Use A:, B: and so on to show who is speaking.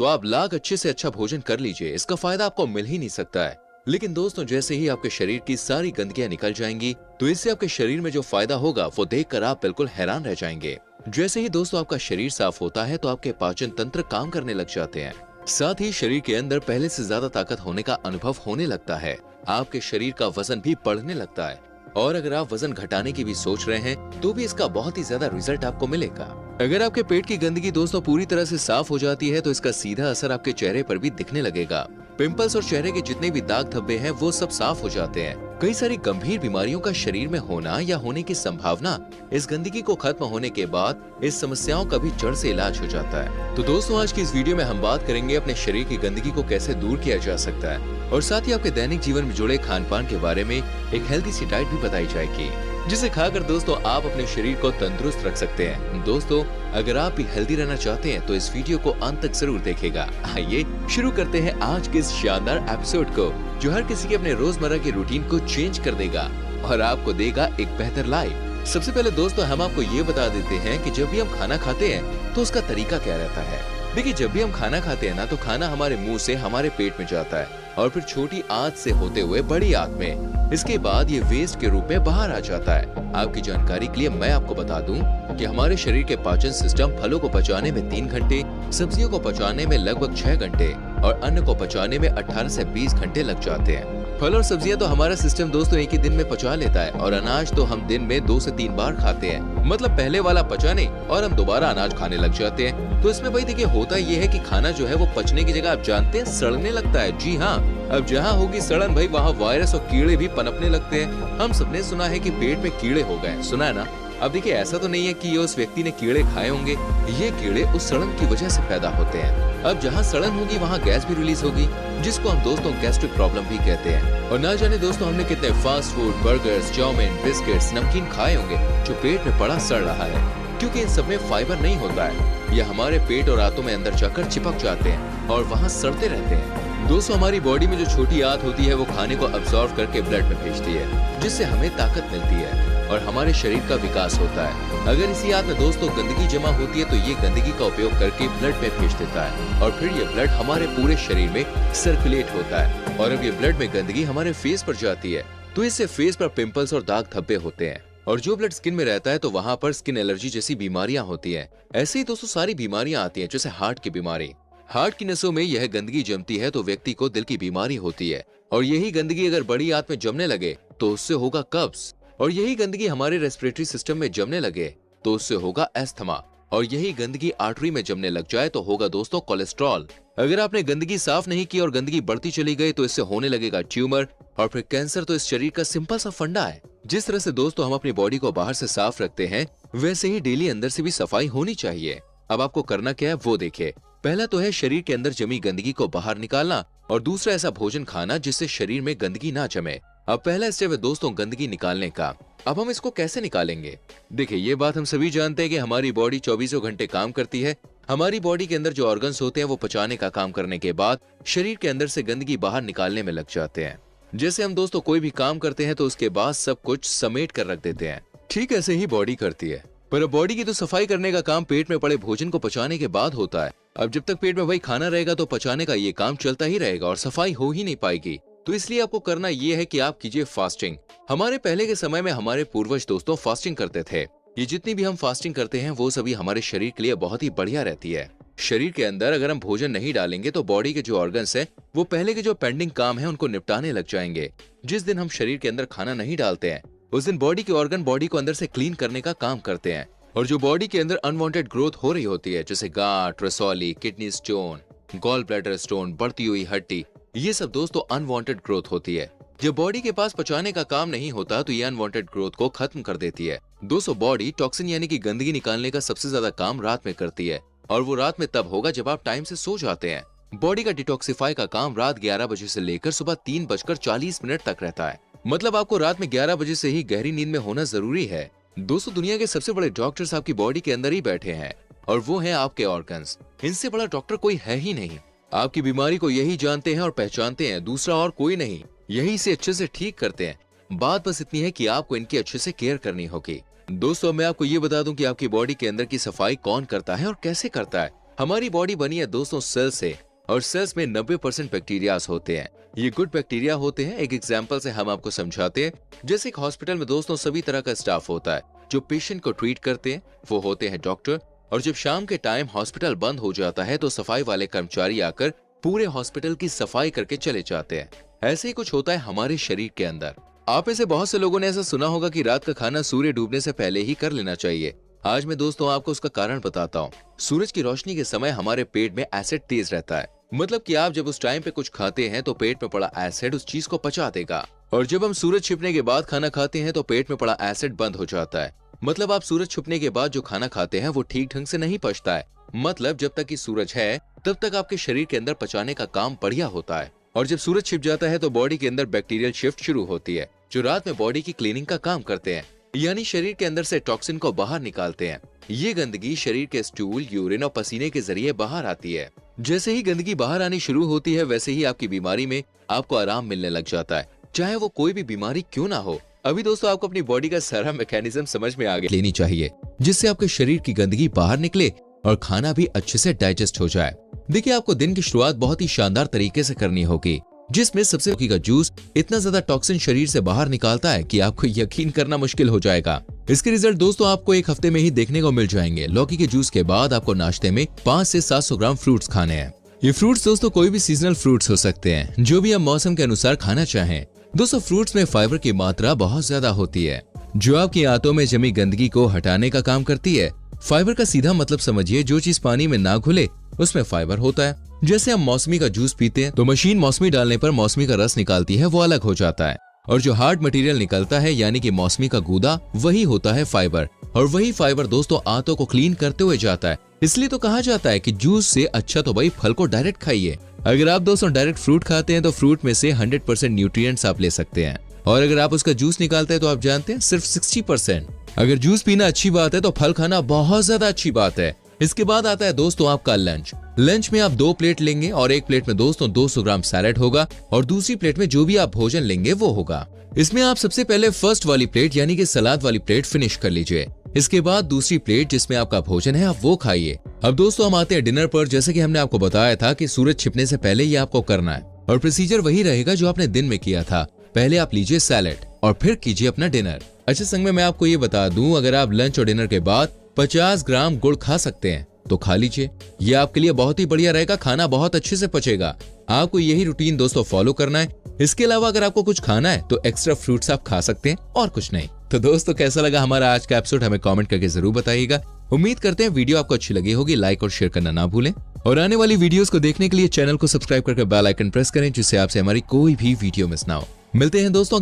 A: तो आप लाख अच्छे से अच्छा भोजन कर लीजिए, इसका फायदा आपको मिल ही नहीं सकता है। लेकिन दोस्तों, जैसे ही आपके शरीर की सारी गंदगियां निकल जाएंगी तो इससे आपके शरीर में जो फायदा होगा वो देखकर आप बिल्कुल हैरान रह जाएंगे। जैसे ही दोस्तों आपका शरीर साफ होता है तो आपके पाचन तंत्र काम करने लग जाते हैं। साथ ही शरीर के अंदर पहले से ज्यादा ताकत होने का अनुभव होने लगता है। आपके शरीर का वजन भी बढ़ने लगता है। और अगर आप वजन घटाने की भी सोच रहे हैं तो भी इसका बहुत ही ज्यादा रिजल्ट आपको मिलेगा। अगर आपके पेट की गंदगी दोस्तों पूरी तरह से साफ हो जाती है तो इसका सीधा असर आपके चेहरे पर भी दिखने लगेगा। पिंपल्स और चेहरे के जितने भी दाग धब्बे हैं वो सब साफ हो जाते हैं। कई सारी गंभीर बीमारियों का शरीर में होना या होने की संभावना इस गंदगी को खत्म होने के बाद इस समस्याओं का भी जड़ से इलाज हो जाता है। तो दोस्तों, आज की इस वीडियो में हम बात करेंगे अपने शरीर की गंदगी को कैसे दूर किया जा सकता है और साथ ही आपके दैनिक जीवन में जुड़े खान पान के बारे में एक हेल्दी सी डाइट भी बताई जाएगी, जिसे खाकर दोस्तों आप अपने शरीर को तंदुरुस्त रख सकते हैं। दोस्तों, अगर आप भी हेल्दी रहना चाहते हैं तो इस वीडियो को अंत तक जरूर देखिएगा। आइए शुरू करते हैं आज के इस शानदार एपिसोड को, जो हर किसी के अपने रोजमर्रा की रूटीन को चेंज कर देगा और आपको देगा एक बेहतर लाइफ। सबसे पहले दोस्तों, हम आपको ये बता देते हैं कि जब भी हम खाना खाते हैं तो उसका तरीका क्या रहता है। देखिए, जब भी हम खाना खाते हैं ना तो खाना हमारे मुंह से हमारे पेट में जाता है और फिर छोटी आंत से होते हुए बड़ी आंत में। इसके बाद ये वेस्ट के रूप में बाहर आ जाता है। आपकी जानकारी के लिए मैं आपको बता दूं कि हमारे शरीर के पाचन सिस्टम फलों को पचाने में 3 घंटे, सब्जियों को पचाने में लगभग 6 घंटे और अन्न को पचाने में 18 से 20 घंटे लग जाते हैं। फल और सब्जियां तो हमारा सिस्टम दोस्तों एक ही दिन में पचा लेता है और अनाज तो हम दिन में 2 से 3 बार खाते हैं। मतलब पहले वाला पचाने और हम दोबारा अनाज खाने लग जाते हैं। तो इसमें भाई देखिए, होता ये है कि खाना जो है वो पचने की जगह आप जानते हैं सड़ने लगता है। जी हाँ, अब जहाँ होगी सड़न भाई वहाँ वायरस और कीड़े भी पनपने लगते हैं। हम सबने सुना है कि पेट में कीड़े हो गए, सुना है ना। अब देखिए, ऐसा तो नहीं है कि ये उस व्यक्ति ने कीड़े खाए होंगे, ये कीड़े उस सड़न की वजह से पैदा होते हैं। अब जहाँ सड़न होगी वहाँ गैस भी रिलीज होगी, जिसको हम दोस्तों गैस्ट्रिक प्रॉब्लम भी कहते हैं। और ना जाने दोस्तों हमने कितने fast food, burgers, chow mein, biscuits, नमकीन खाए होंगे जो पेट में पड़ा सड़ रहा है, क्योंकि इन सब में फाइबर नहीं होता है। यह हमारे पेट और आंतों में अंदर जाकर चिपक जाते हैं और वहाँ सड़ते रहते हैं। दोस्तों, हमारी बॉडी में जो छोटी आंत होती है वो खाने को अब्सॉर्ब करके ब्लड में भेजती है, जिससे हमें ताकत मिलती है और हमारे शरीर का विकास होता है। अगर इसी आंत में दोस्तों गंदगी जमा होती है तो ये गंदगी का उपयोग करके ब्लड में भेज देता है और फिर ये ब्लड हमारे पूरे शरीर में सर्कुलेट होता है। और अब ये ब्लड में गंदगी हमारे फेस पर जाती है तो इससे फेस पर पिंपल्स और दाग धब्बे होते हैं। और जो ब्लड स्किन में रहता है तो वहाँ पर स्किन एलर्जी जैसी बीमारियां होती है। ऐसे ही दोस्तों सारी बीमारियां आती हैं, जैसे हार्ट की बीमारी। हार्ट की नसों में यह गंदगी जमती है तो व्यक्ति को दिल की बीमारी होती है। और यही गंदगी अगर बड़ी आंत में जमने लगे तो उससे होगा कब्ज। और यही गंदगी हमारे रेस्पिरेटरी सिस्टम में जमने लगे तो उससे होगा अस्थमा। और यही गंदगी आर्टरी में जमने लग जाए तो होगा दोस्तों कोलेस्ट्रॉल। अगर आपने गंदगी साफ नहीं की और गंदगी बढ़ती चली गई तो इससे होने लगेगा ट्यूमर और फिर कैंसर। तो इस शरीर का सिंपल सा फंडा है। जिस तरह से दोस्तों हम अपनी बॉडी को बाहर से साफ रखते हैं, वैसे ही डेली अंदर से भी सफाई होनी चाहिए। अब आपको करना क्या है वो देखिए। पहला तो है शरीर के अंदर जमी गंदगी को बाहर निकालना और दूसरा ऐसा भोजन खाना जिससे शरीर में गंदगी ना जमे। अब पहला स्टेप है दोस्तों गंदगी निकालने का। अब हम इसको कैसे निकालेंगे? देखिए, ये बात हम सभी जानते हैं कि हमारी बॉडी 24 घंटे काम करती है। हमारी बॉडी के अंदर जो ऑर्गन्स होते हैं वो पचाने का काम करने के बाद शरीर के अंदर से गंदगी बाहर निकालने में लग जाते हैं। जैसे हम दोस्तों कोई भी काम करते हैं तो उसके बाद सब कुछ समेट कर रख देते हैं, ठीक ऐसे ही बॉडी करती है। पर अब बॉडी की तो सफाई करने का काम पेट में पड़े भोजन को पचाने के बाद होता है। अब जब तक पेट में वही खाना रहेगा तो पचाने का ये काम चलता ही रहेगा और सफाई हो ही नहीं पाएगी। तो इसलिए आपको करना ये है कि आप कीजिए फास्टिंग। हमारे पहले के समय में हमारे पूर्वज दोस्तों फास्टिंग करते थे। ये जितनी भी हम फास्टिंग करते हैं वो सभी हमारे शरीर के लिए बहुत ही बढ़िया रहती है। शरीर के अंदर अगर हम भोजन नहीं डालेंगे तो बॉडी के जो ऑर्गन्स हैं वो पहले के जो पेंडिंग काम है उनको निपटाने लग जाएंगे। जिस दिन हम शरीर के अंदर खाना नहीं डालते हैं उस दिन बॉडी के ऑर्गन बॉडी को अंदर से क्लीन करने का काम करते हैं। और जो बॉडी के अंदर अनवांटेड ग्रोथ हो रही होती है, जैसे गांठ, रसौली, kidney stone, gall bladder stone, बढ़ती हुई हड्डी, ये सब दोस्तों अनवांटेड ग्रोथ होती है। जब बॉडी के पास पचाने का काम नहीं होता तो ये अनवांटेड ग्रोथ को खत्म कर देती है। दोस्तों बॉडी टॉक्सिन यानी कि गंदगी निकालने का सबसे ज्यादा काम रात में करती है और वो रात में तब होगा जब आप टाइम से सो जाते हैं। बॉडी का डिटॉक्सिफाई का काम रात 11 बजे से लेकर सुबह 3:40 तक रहता है। मतलब आपको रात में 11 बजे से ही गहरी नींद में होना जरूरी है। दोस्तों दुनिया के सबसे बड़े डॉक्टर्स आपकी बॉडी के अंदर ही बैठे हैं और वो हैं आपके ऑर्गन्स। इनसे बड़ा डॉक्टर कोई है ही नहीं। आपकी बीमारी को यही जानते हैं और पहचानते हैं, दूसरा और कोई नहीं। यही से अच्छे से ठीक करते हैं। बात बस इतनी है कि आपको इनकी अच्छे से केयर करनी होगी। दोस्तों मैं आपको ये बता दूं कि आपकी बॉडी के अंदर की सफाई कौन करता है और कैसे करता है। हमारी बॉडी बनी है दोस्तों सेल से, और सेल्स में 90% बैक्टीरियाज होते हैं। ये गुड बैक्टीरिया होते हैं। एक एग्जांपल से हम आपको समझाते हैं। जैसे एक हॉस्पिटल में दोस्तों सभी तरह का स्टाफ होता है। जो पेशेंट को ट्रीट करते हैं वो होते हैं डॉक्टर, और जब शाम के टाइम हॉस्पिटल बंद हो जाता है तो सफाई वाले कर्मचारी आकर पूरे हॉस्पिटल की सफाई करके चले जाते हैं। ऐसे ही कुछ होता है हमारे शरीर के अंदर। आप में से बहुत से लोगों ने ऐसा सुना होगा कि रात का खाना सूर्य डूबने से पहले ही कर लेना चाहिए। आज मैं दोस्तों आपको उसका कारण बताता हूँ। सूरज की रोशनी के समय हमारे पेट में एसिड तेज रहता है। मतलब कि आप जब उस टाइम पे कुछ खाते हैं तो पेट में पड़ा एसिड उस चीज को पचा देगा, और जब हम सूरज छिपने के बाद खाना खाते हैं तो पेट में पड़ा एसिड बंद हो जाता है। मतलब आप सूरज छुपने के बाद जो खाना खाते हैं वो ठीक ढंग से नहीं पचता है। मतलब जब तक कि सूरज है तब तक आपके शरीर के अंदर पचाने का काम बढ़िया होता है, और जब सूरज छिप जाता है तो बॉडी के अंदर बैक्टीरियल शिफ्ट शुरू होती है, जो रात में बॉडी की क्लीनिंग का काम करते हैं, यानी शरीर के अंदर से टॉक्सिन को बाहर निकालते हैं। ये गंदगी शरीर के स्टूल, यूरिन और पसीने के जरिए बाहर आती है। जैसे ही गंदगी बाहर आनी शुरू होती है वैसे ही आपकी बीमारी में आपको आराम मिलने लग जाता है, चाहे वो कोई भी बीमारी क्यों ना हो। अभी दोस्तों आपको अपनी बॉडी का सारा मैकेनिज्म समझ में आ गया लेनी चाहिए, जिससे आपके शरीर की गंदगी बाहर निकले और खाना भी अच्छे से डाइजेस्ट हो जाए। देखिए, आपको दिन की शुरुआत बहुत ही शानदार तरीके से करनी होगी, जिसमें सबसे लौकी का जूस इतना ज्यादा टॉक्सिन शरीर से बाहर निकालता है कि आपको यकीन करना मुश्किल हो जाएगा। इसके रिजल्ट दोस्तों आपको एक हफ्ते में ही देखने को मिल जाएंगे। लौकी के जूस के बाद आपको नाश्ते में 5 से 700 ग्राम फ्रूट्स खाने हैं। ये फ्रूट्स दोस्तों कोई भी सीजनल फ्रूट्स हो सकते हैं, जो भी आप मौसम के अनुसार खाना चाहें। दोस्तों फ्रूट्स में फाइबर की मात्रा बहुत ज्यादा होती है, जो आपकी आंतों में जमी गंदगी को हटाने का काम करती है। फाइबर का सीधा मतलब समझिए, जो चीज पानी में ना घुले उसमें फाइबर होता है। जैसे हम मौसमी का जूस पीते हैं तो मशीन मौसमी डालने पर मौसमी का रस निकालती है, वो अलग हो जाता है, और जो हार्ड मटेरियल निकलता है यानी कि मौसमी का गूदा, वही होता है फाइबर। और वही फाइबर दोस्तों आंतों को क्लीन करते हुए जाता है। इसलिए तो कहा जाता है कि जूस से अच्छा तो भाई फल को डायरेक्ट खाइए। अगर आप दोस्तों डायरेक्ट फ्रूट खाते हैं तो फ्रूट में से 100% न्यूट्रिएंट्स आप ले सकते हैं, और अगर आप उसका जूस निकालते हैं तो आप जानते हैं सिर्फ 60%। अगर जूस पीना अच्छी बात है तो फल खाना बहुत ज्यादा अच्छी बात है। इसके बाद आता है दोस्तों आपका लंच। लंच में आप 2 प्लेट लेंगे, और एक प्लेट में दोस्तों 200 ग्राम सैलेड होगा, और दूसरी प्लेट में जो भी आप भोजन लेंगे वो होगा। इसमें आप सबसे पहले फर्स्ट वाली प्लेट यानी कि सलाद वाली प्लेट फिनिश कर लीजिए। इसके बाद दूसरी प्लेट जिसमें आपका भोजन है आप वो खाइए। अब दोस्तों हम आते हैं डिनर पर। जैसे कि हमने आपको बताया था कि सूरज छिपने से पहले ही आपको करना है, और प्रोसीजर वही रहेगा जो आपने दिन में किया था। पहले आप लीजिए सैलेड और फिर कीजिए अपना डिनर। अच्छा, संग में मैं आपको ये बता दूं, अगर आप लंच और डिनर के बाद 50 ग्राम गुड़ खा सकते हैं तो खा लीजिए। ये आपके लिए बहुत ही बढ़िया रहेगा, खाना बहुत अच्छे से पचेगा। आपको यही रूटीन दोस्तों फॉलो करना है। इसके अलावा अगर आपको कुछ खाना है तो एक्स्ट्रा फ्रूट्स आप खा सकते हैं, और कुछ नहीं। तो दोस्तों कैसा लगा हमारा आज का एपिसोड, हमें कमेंट करके जरूर बताइएगा। उम्मीद करते हैं वीडियो आपको अच्छी लगी होगी। लाइक और शेयर करना ना भूलें, और आने वाली वीडियोस को देखने के लिए चैनल को सब्सक्राइब करके बेल आइकन प्रेस करें, जिससे आपसे हमारी कोई भी वीडियो मिस ना हो। मिलते हैं दोस्तों